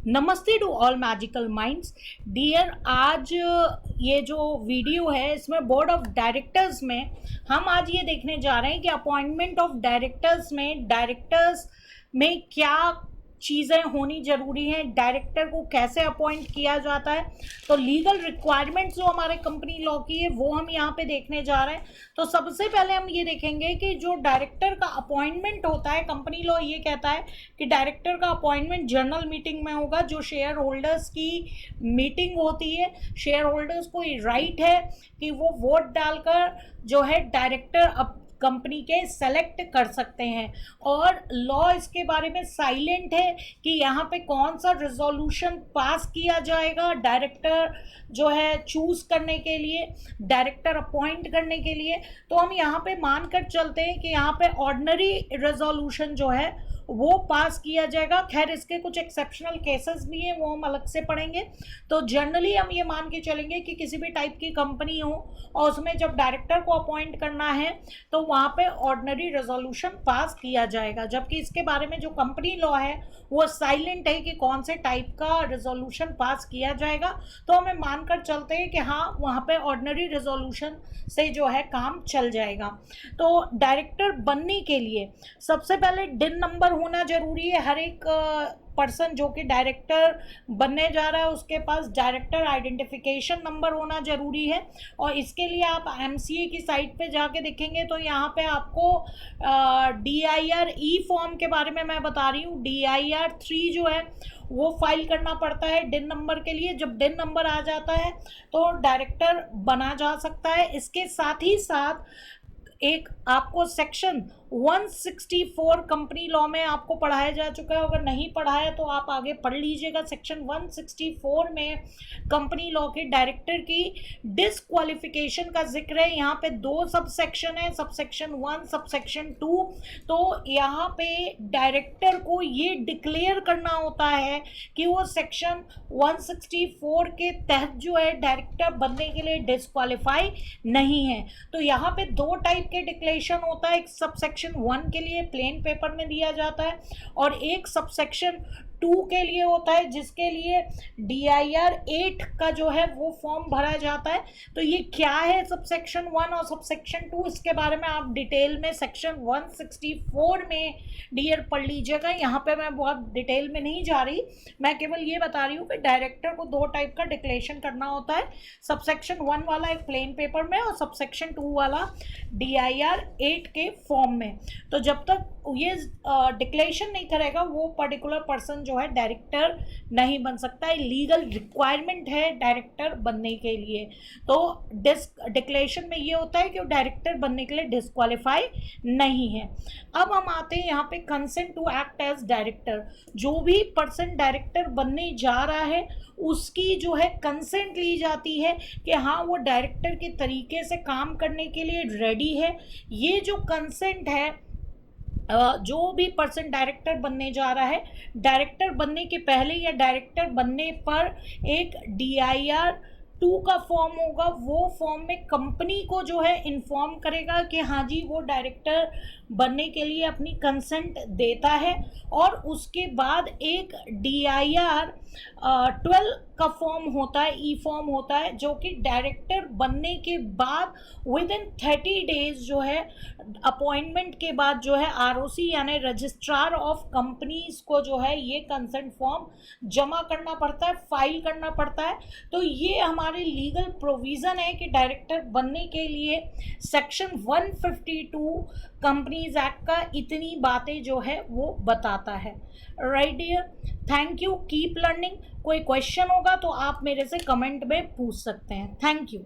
नमस्ते to all magical minds dear. आज ये जो वीडियो है इसमें बोर्ड ऑफ डायरेक्टर्स में हम आज ये देखने जा रहे हैं कि अपॉइंटमेंट ऑफ डायरेक्टर्स में क्या चीज़ें होनी ज़रूरी हैं, डायरेक्टर को कैसे अपॉइंट किया जाता है। तो लीगल रिक्वायरमेंट्स जो हमारे कंपनी लॉ की है वो हम यहाँ पे देखने जा रहे हैं। तो सबसे पहले हम ये देखेंगे कि जो डायरेक्टर का अपॉइंटमेंट होता है, कंपनी लॉ ये कहता है कि डायरेक्टर का अपॉइंटमेंट जनरल मीटिंग में होगा। जो शेयर होल्डर्स की मीटिंग होती है, शेयर होल्डर्स को राइट है कि वो वोट डालकर जो है डायरेक्टर कंपनी के सेलेक्ट कर सकते हैं। और लॉ इसके बारे में साइलेंट है कि यहाँ पे कौन सा रिजोल्यूशन पास किया जाएगा डायरेक्टर जो है चूज करने के लिए, डायरेक्टर अपॉइंट करने के लिए। तो हम यहाँ पे मान कर चलते हैं कि यहाँ पे ऑर्डिनरी रेजोल्यूशन जो है वो पास किया जाएगा। खैर इसके कुछ एक्सेप्शनल केसेस भी हैं, वो हम अलग से पढ़ेंगे। तो जनरली हम ये मान के चलेंगे कि किसी भी टाइप की कंपनी हो और उसमें जब डायरेक्टर को अपॉइंट करना है तो वहाँ पे ऑर्डिनरी रेजोल्यूशन पास किया जाएगा। जबकि इसके बारे में जो कंपनी लॉ है वो साइलेंट है कि कौन से टाइप का रेजोल्यूशन पास किया जाएगा। तो हमें मानकर चलते हैं कि हाँ वहाँ पे ऑर्डिनरी रेजोल्यूशन से जो है काम चल जाएगा। तो डायरेक्टर बनने के लिए सबसे पहले डिन नंबर होना जरूरी है। हर एक पर्सन जो कि डायरेक्टर बनने जा रहा है उसके पास डायरेक्टर आइडेंटिफिकेशन नंबर होना जरूरी है। और इसके लिए आप एमसीए की साइट पे जाके देखेंगे तो यहाँ पे आपको DIR ई फॉर्म के बारे में मैं बता रही हूँ। DIR 3 जो है वो फाइल करना पड़ता है डिन नंबर के लिए। जब डिन नंबर आ जाता है तो डायरेक्टर बना जा सकता है। इसके साथ ही साथ एक आपको सेक्शन 164 कंपनी लॉ में आपको पढ़ाया जा चुका है। अगर नहीं पढ़ा है तो आप आगे पढ़ लीजिएगा। सेक्शन 164 में कंपनी लॉ के डायरेक्टर की डिसक्वालिफिकेशन का जिक्र है। यहाँ पे 2 सब सेक्शन है, सब सेक्शन 1 सब सेक्शन 2। तो यहाँ पे डायरेक्टर को ये डिक्लेयर करना होता है कि वो सेक्शन 164 के तहत जो है डायरेक्टर बनने के लिए डिसक्वालीफाई नहीं है। तो यहाँ पे 2 टाइप के डिक्लेरेशन होता है। एक सब सेक्शन 1 के लिए प्लेन पेपर में दिया जाता है और एक सब सेक्शन 2 के लिए होता है जिसके लिए DIR 8 का जो है वो फॉर्म भरा जाता है। तो ये क्या है सब सेक्शन 1 और सब सेक्शन 2, इसके बारे में आप डिटेल में सेक्शन 164 में डियर पढ़ लीजिएगा। यहाँ पे मैं बहुत डिटेल में नहीं जा रही, मैं केवल ये बता रही हूँ कि डायरेक्टर को 2 टाइप का डिक्लेरेशन करना होता है। सब सेक्शन 1 वाला एक प्लेन पेपर में और सब सेक्शन 2 वाला DIR 8 के फॉर्म में। तो जब तक ये डिक्लेरेशन नहीं करेगा वो पर्टिकुलर पर्सन जो है डायरेक्टर नहीं बन सकता है। लीगल रिक्वायरमेंट है डायरेक्टर बनने के लिए। तो डिक्लेरेशन में ये होता है कि वो डायरेक्टर बनने के लिए डिस्क्वालीफाई नहीं है। अब हम आते हैं यहाँ पे consent to act as director. जो भी पर्सन डायरेक्टर बनने जा रहा है उसकी जो है कंसेंट ली जाती है कि हाँ वो डायरेक्टर के तरीके से काम करने के लिए रेडी है। ये जो कंसेंट है, जो भी पर्सन डायरेक्टर बनने जा रहा है, डायरेक्टर बनने के पहले या डायरेक्टर बनने पर एक DIR 2 का फॉर्म होगा। वो फॉर्म में कंपनी को जो है इन्फॉर्म करेगा कि हाँ जी वो डायरेक्टर बनने के लिए अपनी कंसेंट देता है। और उसके बाद एक DIR 12 का फॉर्म होता है, ई फॉर्म होता है, जो कि डायरेक्टर बनने के बाद विदिन 30 डेज जो है अपॉइंटमेंट के बाद जो है ROC यानी रजिस्ट्रार ऑफ कंपनीज को जो है ये कंसेंट फॉर्म जमा करना पड़ता है, फाइल करना पड़ता है। तो ये हमारे लीगल प्रोविज़न है कि डायरेक्टर बनने के लिए सेक्शन 152 कंपनीज एक्ट का इतनी बातें जो है वो बताता है। Right dear, thank you, keep learning. कोई क्वेश्चन होगा तो आप मेरे से कमेंट में पूछ सकते हैं। Thank you.